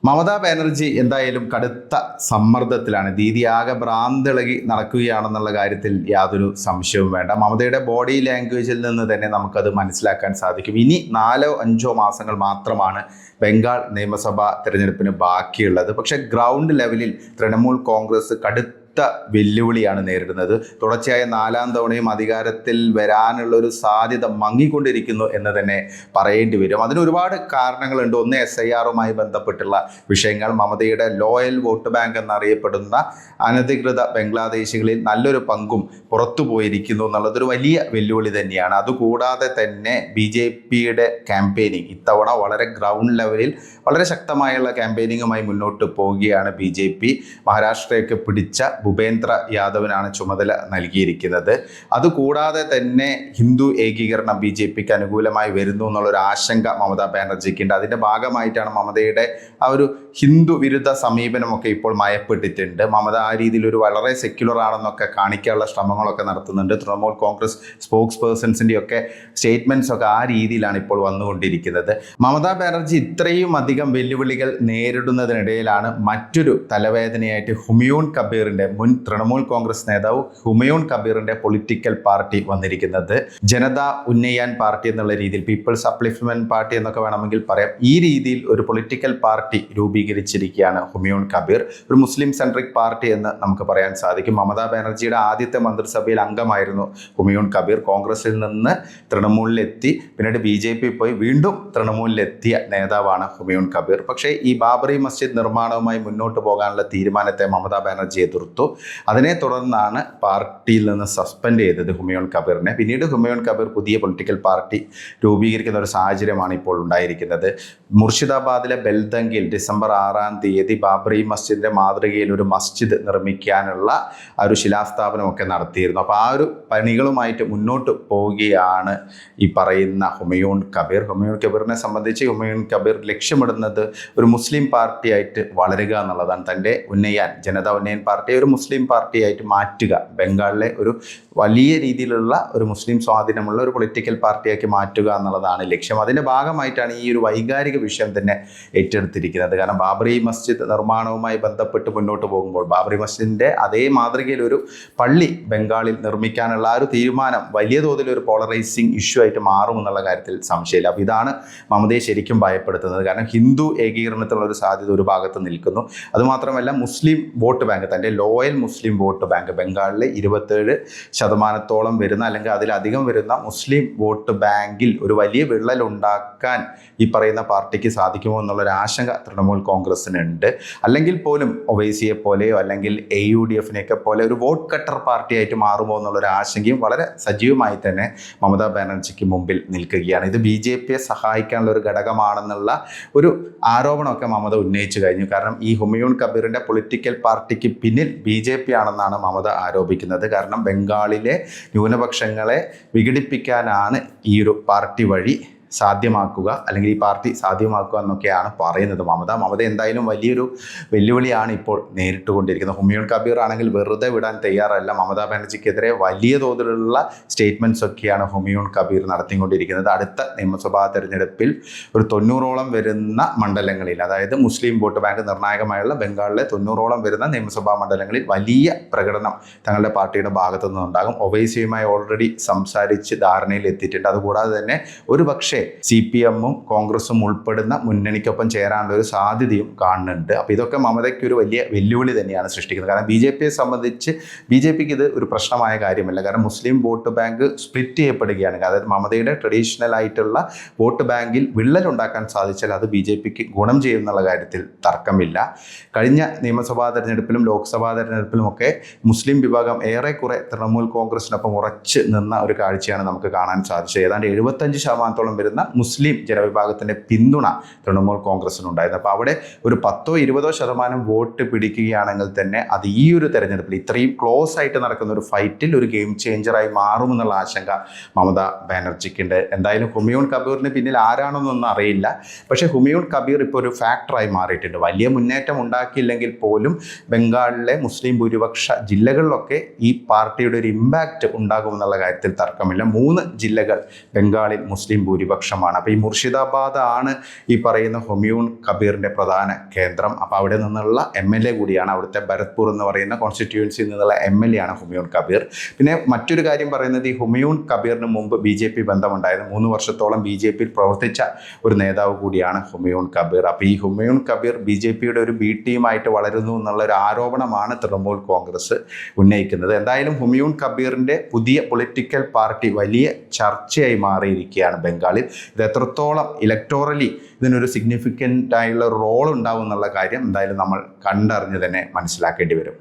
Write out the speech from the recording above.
മമതാ ബാനർജി എന്തായാലും കടുത്ത സമ്മർദ്ദത്തിലാണ്. ദീദി ആകെ ഭ്രാന്തിളകി നടക്കുകയാണെന്നുള്ള കാര്യത്തിൽ യാതൊരു സംശയവും വേണ്ട. മമതയുടെ ബോഡി ലാംഗ്വേജിൽ നിന്ന് തന്നെ നമുക്കത് മനസ്സിലാക്കാൻ സാധിക്കും. ഇനി 4-5 മാസങ്ങൾ മാത്രമാണ് ബംഗാൾ നിയമസഭാ തിരഞ്ഞെടുപ്പിന് ബാക്കിയുള്ളത്. പക്ഷേ ഗ്രൗണ്ട് ലെവലിൽ തൃണമൂൽ കോൺഗ്രസ് കടുത്ത വെല്ലുവിളിയാണ് നേരിടുന്നത്. തുടർച്ചയായ 4ാം തവണയും അധികാരത്തിൽ വരാനുള്ള ഒരു സാധ്യത മങ്ങിക്കൊണ്ടിരിക്കുന്നു എന്ന് തന്നെ പറയേണ്ടി വരും. അതിന് ഒരുപാട് കാരണങ്ങളുണ്ട്. ഒന്ന്, SIRുമായി ബന്ധപ്പെട്ടുള്ള വിഷയങ്ങൾ. മമതയുടെ ലോയൽ വോട്ട് ബാങ്ക് എന്നറിയപ്പെടുന്ന അനധികൃത ബംഗ്ലാദേശികളിൽ നല്ലൊരു പങ്കും പുറത്തു പോയിരിക്കുന്നു എന്നുള്ളതൊരു വലിയ വെല്ലുവിളി തന്നെയാണ്. അതുകൂടാതെ തന്നെ BJPയുടെ ക്യാമ്പയിനിങ് ഇത്തവണ വളരെ ഗ്രൗണ്ട് ലെവലിൽ വളരെ ശക്തമായുള്ള ക്യാമ്പയിനിങ്ങുമായി മുന്നോട്ട് പോവുകയാണ് BJP. മഹാരാഷ്ട്രയൊക്കെ പിടിച്ച ഭൂപേന്ദ്ര യാദവിനാണ് ചുമതല നൽകിയിരിക്കുന്നത്. അതുകൂടാതെ തന്നെ ഹിന്ദു ഏകീകരണം BJPക്ക് അനുകൂലമായി വരുന്നു എന്നുള്ളൊരു ആശങ്ക മമതാ ബാനർജിക്കുണ്ട്. അതിൻ്റെ ഭാഗമായിട്ടാണ് മമതയുടെ ആ ഒരു ഹിന്ദു വിരുദ്ധ സമീപനമൊക്കെ ഇപ്പോൾ മയപ്പെട്ടിട്ടുണ്ട്. മമത ആ രീതിയിൽ ഒരു വളരെ സെക്യുലർ ആണെന്നൊക്കെ കാണിക്കാനുള്ള ശ്രമങ്ങളൊക്കെ നടത്തുന്നുണ്ട്. തൃണമൂൽ കോൺഗ്രസ് സ്പോക്സ് പേഴ്സൺസിൻ്റെയൊക്കെ സ്റ്റേറ്റ്മെൻറ്റ്സ് ഒക്കെ ആ രീതിയിലാണ് ഇപ്പോൾ വന്നുകൊണ്ടിരിക്കുന്നത്. മമതാ ബാനർജി ഇത്രയും അധികം വെല്ലുവിളികൾ നേരിടുന്നതിനിടയിലാണ് മറ്റൊരു തലവേദനയായിട്ട് ഹുമയൂൺ കബീറിൻ്റെ, മുൻ തൃണമൂൽ കോൺഗ്രസ് നേതാവ് ഹുമയൂൺ കബീറിൻ്റെ പൊളിറ്റിക്കൽ പാർട്ടി വന്നിരിക്കുന്നത്. ജനത ഉന്നയാൻ പാർട്ടി എന്നുള്ള രീതിയിൽ, പീപ്പിൾസ് അപ്ലിഫ്റ്റ്മെന്റ് പാർട്ടി എന്നൊക്കെ വേണമെങ്കിൽ പറയാം. ഈ രീതിയിൽ ഒരു പൊളിറ്റിക്കൽ പാർട്ടി രൂപീകരിച്ചിരിക്കുകയാണ് ഹുമയൂൺ കബീർ. ഒരു മുസ്ലിം സെൻട്രിക് പാർട്ടി എന്ന് നമുക്ക് പറയാൻ സാധിക്കും. മമതാ ബാനർജിയുടെ ആദ്യത്തെ മന്ത്രിസഭയിൽ അംഗമായിരുന്നു ഹുമയൂൺ കബീർ. കോൺഗ്രസിൽ നിന്ന് തൃണമൂലിലെത്തി, പിന്നീട് BJP പോയി വീണ്ടും തൃണമൂലിലെത്തിയ നേതാവാണ് ഹുമയൂൺ കബീർ. പക്ഷേ ഈ ബാബറി മസ്ജിദ് നിർമ്മാണവുമായി മുന്നോട്ട് പോകാനുള്ള തീരുമാനത്തെ മമതാ ബാനർജി എതിർത്തു. അതിനെ തുടർന്നാണ് പാർട്ടിയിൽ നിന്ന് സസ്പെൻഡ് ചെയ്തത് ഹുമയൂൺ കബീറിനെ. പിന്നീട് ഹുമയൂൺ കബീർ പുതിയ പൊളിറ്റിക്കൽ പാർട്ടി രൂപീകരിക്കുന്ന ഒരു സാഹചര്യമാണ് ഇപ്പോൾ ഉണ്ടായിരിക്കുന്നത്. മുർഷിദാബാദിലെ ബെൽദംഗിൽ ഡിസംബർ 6-ാം തീയതി ബാബറി മസ്ജിദിൻ്റെ മാതൃകയിൽ ഒരു മസ്ജിദ് നിർമ്മിക്കാനുള്ള ആ ഒരു ശിലാസ്ഥാപനമൊക്കെ നടത്തിയിരുന്നു. അപ്പോൾ ആ ഒരു പണികളുമായിട്ട് മുന്നോട്ട് പോവുകയാണ് ഈ പറയുന്ന ഹുമയൂൺ കബീർ. ഹുമയൂൺ കബീറിനെ സംബന്ധിച്ച് ഹുമയൂൺ കബീർ ലക്ഷ്യമിടുന്നത് ഒരു മുസ്ലിം പാർട്ടിയായിട്ട് വളരുക എന്നുള്ളതാണ്. തൻ്റെ ഉന്നയാൻ, ജനത ഉന്നയൻ പാർട്ടിയെ ഒരു മുസ്ലിം പാർട്ടിയായിട്ട് മാറ്റുക, ബംഗാളിലെ ഒരു വലിയ രീതിയിലുള്ള ഒരു മുസ്ലിം സ്വാധീനമുള്ള ഒരു പൊളിറ്റിക്കൽ പാർട്ടിയാക്കി മാറ്റുക എന്നുള്ളതാണ് ലക്ഷ്യം. അതിൻ്റെ ഭാഗമായിട്ടാണ് ഈ ഒരു വൈകാരിക വിഷയം തന്നെ ഏറ്റെടുത്തിരിക്കുന്നത്. കാരണം ബാബറി മസ്ജിദ് നിർമ്മാണവുമായി ബന്ധപ്പെട്ട് മുന്നോട്ട് പോകുമ്പോൾ ബാബറി മസ്ജിദിൻ്റെ അതേ മാതൃകയിൽ ഒരു പള്ളി ബംഗാളിൽ നിർമ്മിക്കാനുള്ള ആ ഒരു തീരുമാനം വലിയ തോതിൽ ഒരു പോളറൈസിങ് ഇഷ്യൂ ആയിട്ട് മാറുമെന്നുള്ള കാര്യത്തിൽ സംശയമില്ല. അപ്പോൾ ഇതാണ് മമതയെ ശരിക്കും ഭയപ്പെടുത്തുന്നത്. കാരണം ഹിന്ദു ഏകീകരണത്തിനുള്ള ഒരു സാധ്യത ഒരു ഭാഗത്ത് നിൽക്കുന്നു. അതുമാത്രമല്ല മുസ്ലിം വോട്ട് ബാങ്ക്, തൻ്റെ ലോയൽ മുസ്ലിം വോട്ട് ബാങ്ക്, ബംഗാളിലെ 27% വരുന്ന അല്ലെങ്കിൽ അതിലധികം വരുന്ന മുസ്ലിം വോട്ട് ബാങ്കിൽ ഒരു വലിയ വിള്ളൽ ഉണ്ടാക്കാൻ ഈ പറയുന്ന പാർട്ടിക്ക് സാധിക്കുമോ എന്നുള്ളൊരു ആശങ്ക തൃണമൂൽ കോൺഗ്രസിനുണ്ട്. അല്ലെങ്കിൽ പോലും ഒവൈസിയെ പോലെയോ അല്ലെങ്കിൽ AUDFനെയൊക്കെ പോലെ ഒരു വോട്ട് കട്ടർ പാർട്ടിയായിട്ട് മാറുമോ എന്നുള്ളൊരു ആശങ്കയും വളരെ സജീവമായി തന്നെ മമതാ ബാനർജിക്ക് മുമ്പിൽ നിൽക്കുകയാണ്. ഇത് BJPയെ സഹായിക്കാനുള്ള ഒരു ഘടകമാണെന്നുള്ള ഒരു ആരോപണമൊക്കെ മമത ഉന്നയിച്ചു കഴിഞ്ഞു. കാരണം ഈ ഹുമയൂൺ കബീറിൻ്റെ പൊളിറ്റിക്കൽ പാർട്ടിക്ക് പിന്നിൽ BJP ആണെന്നാണ് മമത ആരോപിക്കുന്നത്. കാരണം ബംഗാളിലെ ന്യൂനപക്ഷങ്ങളെ വിഘടിപ്പിക്കാനാണ് ഈ ഒരു പാർട്ടി വഴി സാധ്യമാക്കുക, അല്ലെങ്കിൽ ഈ പാർട്ടി സാധ്യമാക്കുക എന്നൊക്കെയാണ് പറയുന്നത് മമത എന്തായാലും വലിയൊരു വെല്ലുവിളിയാണ് ഇപ്പോൾ നേരിട്ടുകൊണ്ടിരിക്കുന്നത്. ഹുമയൂൺ കബീർ ആണെങ്കിൽ വെറുതെ വിടാൻ തയ്യാറല്ല. മമതാ ബാനർജിക്കെതിരെ വലിയ തോതിലുള്ള സ്റ്റേറ്റ്മെൻറ്റ്സ് ഒക്കെയാണ് ഹുമയൂൺ കബീർ നടത്തിക്കൊണ്ടിരിക്കുന്നത്. അടുത്ത നിയമസഭാ തെരഞ്ഞെടുപ്പിൽ ഒരു 90ഓളം വരുന്ന മണ്ഡലങ്ങളിൽ, അതായത് മുസ്ലിം വോട്ട് ബാങ്ക് നിർണായകമായുള്ള ബംഗാളിലെ 90ഓളം വരുന്ന നിയമസഭാ മണ്ഡലങ്ങളിൽ വലിയ പ്രകടനം തങ്ങളുടെ പാർട്ടിയുടെ ഭാഗത്തു നിന്നുണ്ടാകും. ഒവൈസിയുമായി ഓൾറെഡി സംസാരിച്ച് ധാരണയിൽ എത്തിയിട്ടുണ്ട്. അതുകൂടാതെ തന്നെ ഒരു പക്ഷേ CPMും കോൺഗ്രസും ഉൾപ്പെടുന്ന മുന്നണിക്കൊപ്പം ചേരാനുള്ള ഒരു സാധ്യതയും കാണുന്നുണ്ട്. അപ്പോൾ ഇതൊക്കെ മമതയ്ക്ക് ഒരു വലിയ വെല്ലുവിളി തന്നെയാണ് സൃഷ്ടിക്കുന്നത്. കാരണം BJPയെ സംബന്ധിച്ച് BJPക്ക് ഇത് ഒരു പ്രശ്നമായ കാര്യമല്ല. കാരണം മുസ്ലിം വോട്ട് ബാങ്ക് സ്പ്ലിറ്റ് ചെയ്യപ്പെടുകയാണ്. അതായത് മമതയുടെ ട്രഡീഷണൽ ആയിട്ടുള്ള വോട്ട് ബാങ്കിൽ വിള്ളൽ ഉണ്ടാക്കാൻ സാധിച്ചാൽ അത് BJPക്ക് ഗുണം ചെയ്യുമെന്നുള്ള കാര്യത്തിൽ തർക്കമില്ല. കഴിഞ്ഞ നിയമസഭാ തെരഞ്ഞെടുപ്പിലും ലോക്സഭാ തെരഞ്ഞെടുപ്പിലുമൊക്കെ മുസ്ലിം വിഭാഗം ഏറെക്കുറെ തൃണമൂൽ കോൺഗ്രസിനൊപ്പം ഉറച്ച് നിന്ന ഒരു കാഴ്ചയാണ് നമുക്ക് കാണാൻ സാധിച്ചത്. ഏതാണ്ട് 75% വരുന്ന മുസ്ലിം ജനവിഭാഗത്തിൻ്റെ പിന്തുണ തൃണമൂൽ കോൺഗ്രസിനുണ്ടായിരുന്നു. അപ്പോൾ അവിടെ ഒരു 10-20% വോട്ട് പിടിക്കുകയാണെങ്കിൽ തന്നെ അത് ഈ ഒരു തെരഞ്ഞെടുപ്പിൽ ഇത്രയും ക്ലോസ് ആയിട്ട് നടക്കുന്ന ഒരു ഫൈറ്റിൽ ഒരു ഗെയിം ചേഞ്ചറായി മാറുമെന്നുള്ള ആശങ്ക മമതാ ബാനർജിക്കുണ്ട്. എന്തായാലും ഹുമയൂൺ കബീറിന് പിന്നിൽ ആരാണെന്നൊന്നും അറിയില്ല. പക്ഷേ ഹുമയൂൺ കബീർ ഇപ്പോൾ ഒരു ഫാക്ടറായി മാറിയിട്ടുണ്ട്. വലിയ മുന്നേറ്റം ഉണ്ടാക്കിയില്ലെങ്കിൽ പോലും ബംഗാളിലെ മുസ്ലിം ഭൂരിപക്ഷ ജില്ലകളിലൊക്കെ ഈ പാർട്ടിയുടെ ഒരു ഇമ്പാക്റ്റ് ഉണ്ടാകുമെന്നുള്ള കാര്യത്തിൽ തർക്കമില്ല. 3 ജില്ലകൾ ബംഗാളിൽ മുസ്ലിം ഭൂരിപക്ഷം ഭൂരിപക്ഷമാണ്. അപ്പോൾ ഈ മുർഷിദാബാദ് ആണ് ഈ പറയുന്ന ഹുമയൂൺ കബീറിൻ്റെ പ്രധാന കേന്ദ്രം. അപ്പോൾ അവിടെ നിന്നുള്ള MLA കൂടിയാണ്, അവിടുത്തെ ഭരത്പൂർ എന്ന് പറയുന്ന കോൺസ്റ്റിറ്റ്യുവൻസിയിൽ നിന്നുള്ള MLA ആണ് ഹുമയൂൺ കബീർ. പിന്നെ മറ്റൊരു കാര്യം പറയുന്നത്, ഈ ഹുമയൂൺ കബീറിന് മുമ്പ് BJP ബന്ധമുണ്ടായിരുന്നു. 3 വർഷത്തോളം BJPയിൽ പ്രവർത്തിച്ച ഒരു നേതാവ് കൂടിയാണ് ഹുമയൂൺ കബീർ. അപ്പോൾ ഈ ഹുമയൂൺ കബീർ BJPയുടെ ഒരു B ടീമായിട്ട് വളരുന്നു എന്നുള്ള ഒരു ആരോപണമാണ് തൃണമൂൽ കോൺഗ്രസ് ഉന്നയിക്കുന്നത്. എന്തായാലും ഹുമയൂൺ കബീറിൻ്റെ പുതിയ പൊളിറ്റിക്കൽ പാർട്ടി വലിയ ചർച്ചയായി മാറിയിരിക്കുകയാണ് ബംഗാളിൽ. ഇത് എത്രത്തോളം ഇലക്ടോറലി ഇതിനൊരു സിഗ്നിഫിക്കൻ്റ് ആയുള്ള റോൾ ഉണ്ടാവും എന്നുള്ള കാര്യം എന്തായാലും നമ്മൾ കണ്ടറിഞ്ഞ് തന്നെ മനസ്സിലാക്കേണ്ടി വരും.